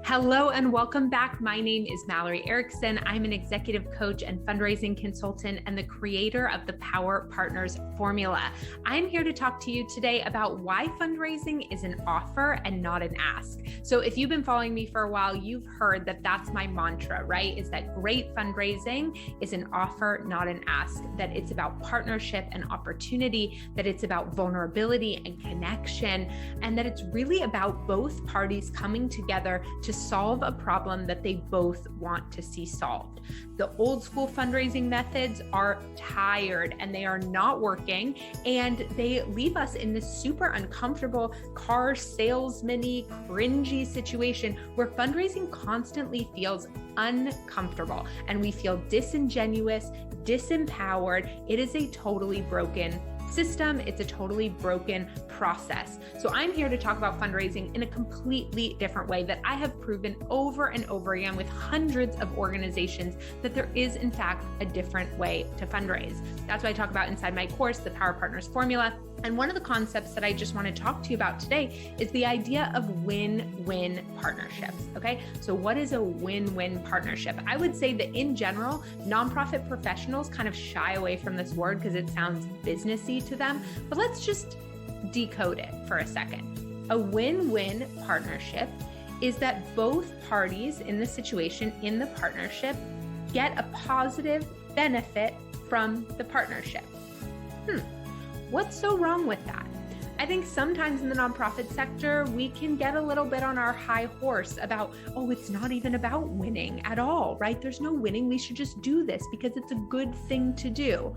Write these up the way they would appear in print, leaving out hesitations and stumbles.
Hello and welcome back. My name is Mallory Erickson. I'm an executive coach and fundraising consultant and the creator of the Power Partners Formula. I'm here to talk to you today about why fundraising is an offer and not an ask. So if you've been following me for a while, you've heard that that's my mantra, right? Is that great fundraising is an offer, not an ask, that it's about partnership and opportunity, that it's about vulnerability and connection, and that it's really about both parties coming together to solve a problem that they both want to see solved. The old school fundraising methods are tired and they are not working, and they leave us in this super uncomfortable car salesman-y, cringy situation where fundraising constantly feels uncomfortable and we feel disingenuous, disempowered. It is a totally broken system. It's a totally broken process. So I'm here to talk about fundraising in a completely different way that I have proven over and over again with hundreds of organizations that there is in fact a different way to fundraise. That's what I talk about inside my course, the Power Partners Formula. And one of the concepts that I just want to talk to you about today is the idea of win-win partnerships. Okay. So what is a win-win partnership? I would say that in general, nonprofit professionals kind of shy away from this word because it sounds businessy to them, but let's just decode it for a second. A win-win partnership is that both parties in the situation, in the partnership, get a positive benefit from the partnership. What's so wrong with that? I think sometimes in the nonprofit sector, we can get a little bit on our high horse about, oh, it's not even about winning at all, right? There's no winning. We should just do this because it's a good thing to do.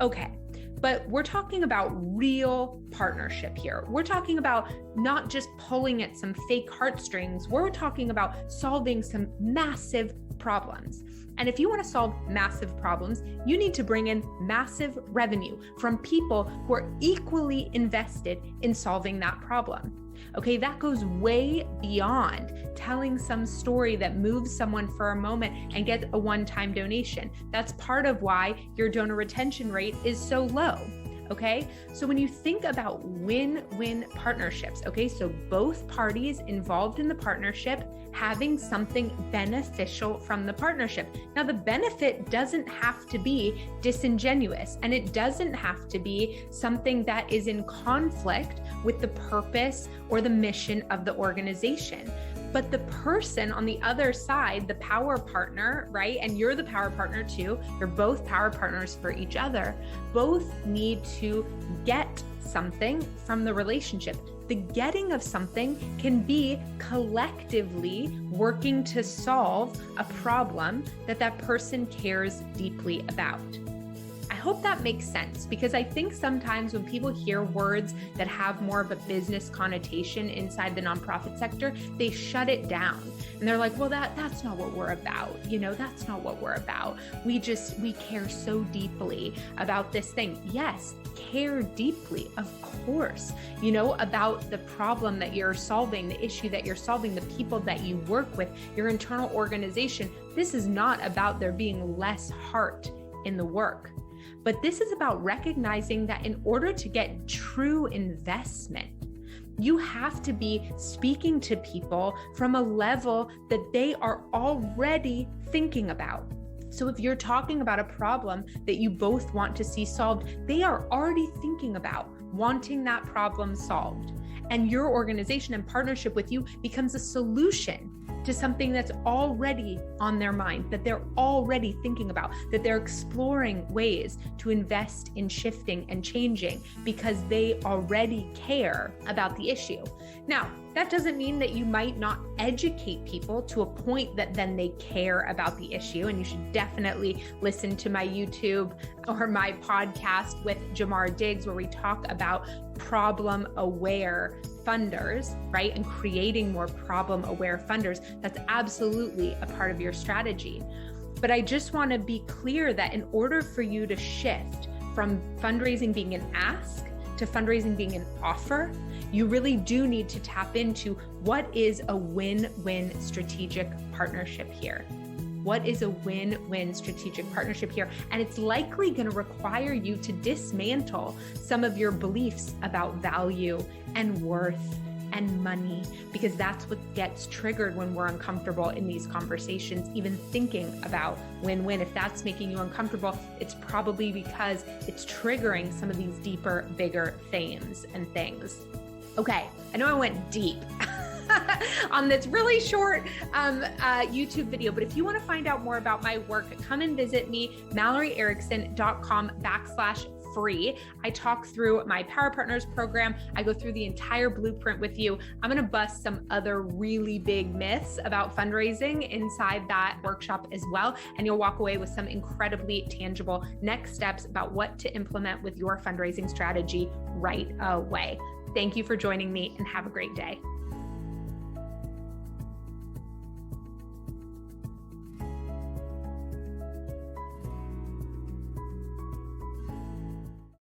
Okay. But we're talking about real partnership here. We're talking about not just pulling at some fake heartstrings. We're talking about solving some massive problems. And if you want to solve massive problems, you need to bring in massive revenue from people who are equally invested in solving that problem. Okay, that goes way beyond telling some story that moves someone for a moment and get a one-time donation. That's part of why your donor retention rate is so low. Okay, so when you think about win-win partnerships, okay, so both parties involved in the partnership having something beneficial from the partnership. Now, the benefit doesn't have to be disingenuous, and it doesn't have to be something that is in conflict with the purpose or the mission of the organization. But the person on the other side, the power partner, right? And you're the power partner too. You're both power partners for each other. Both need to get something from the relationship. The getting of something can be collectively working to solve a problem that that person cares deeply about. I hope that makes sense, because I think sometimes when people hear words that have more of a business connotation inside the nonprofit sector, they shut it down. And they're like, well, that's not what we're about. You know, that's not what we're about. We care so deeply about this thing. Yes, care deeply, of course, you know, about the problem that you're solving, the issue that you're solving, the people that you work with, your internal organization. This is not about there being less heart in the work. But this is about recognizing that in order to get true investment, you have to be speaking to people from a level that they are already thinking about. So if you're talking about a problem that you both want to see solved, they are already thinking about wanting that problem solved. And your organization in partnership with you becomes a solution to something that's already on their mind, that they're already thinking about, that they're exploring ways to invest in shifting and changing because they already care about the issue. Now, that doesn't mean that you might not educate people to a point that then they care about the issue. And you should definitely listen to my YouTube or my podcast with Jamar Diggs, where we talk about problem-aware funders, right? And creating more problem-aware funders. That's absolutely a part of your strategy. But I just want to be clear that in order for you to shift from fundraising being an ask to fundraising being an offer, you really do need to tap into what is a win-win strategic partnership here. What is a win-win strategic partnership here? And it's likely going to require you to dismantle some of your beliefs about value and worth and money, because that's what gets triggered when we're uncomfortable in these conversations. Even thinking about win-win, if that's making you uncomfortable, it's probably because it's triggering some of these deeper, bigger themes and things. Okay, I know I went deep on this really short YouTube video, but if you want to find out more about my work, come and visit me, MalloryErickson.com/free. I talk through my Power Partners program. I go through the entire blueprint with you. I'm going to bust some other really big myths about fundraising inside that workshop as well. And you'll walk away with some incredibly tangible next steps about what to implement with your fundraising strategy right away. Thank you for joining me and have a great day.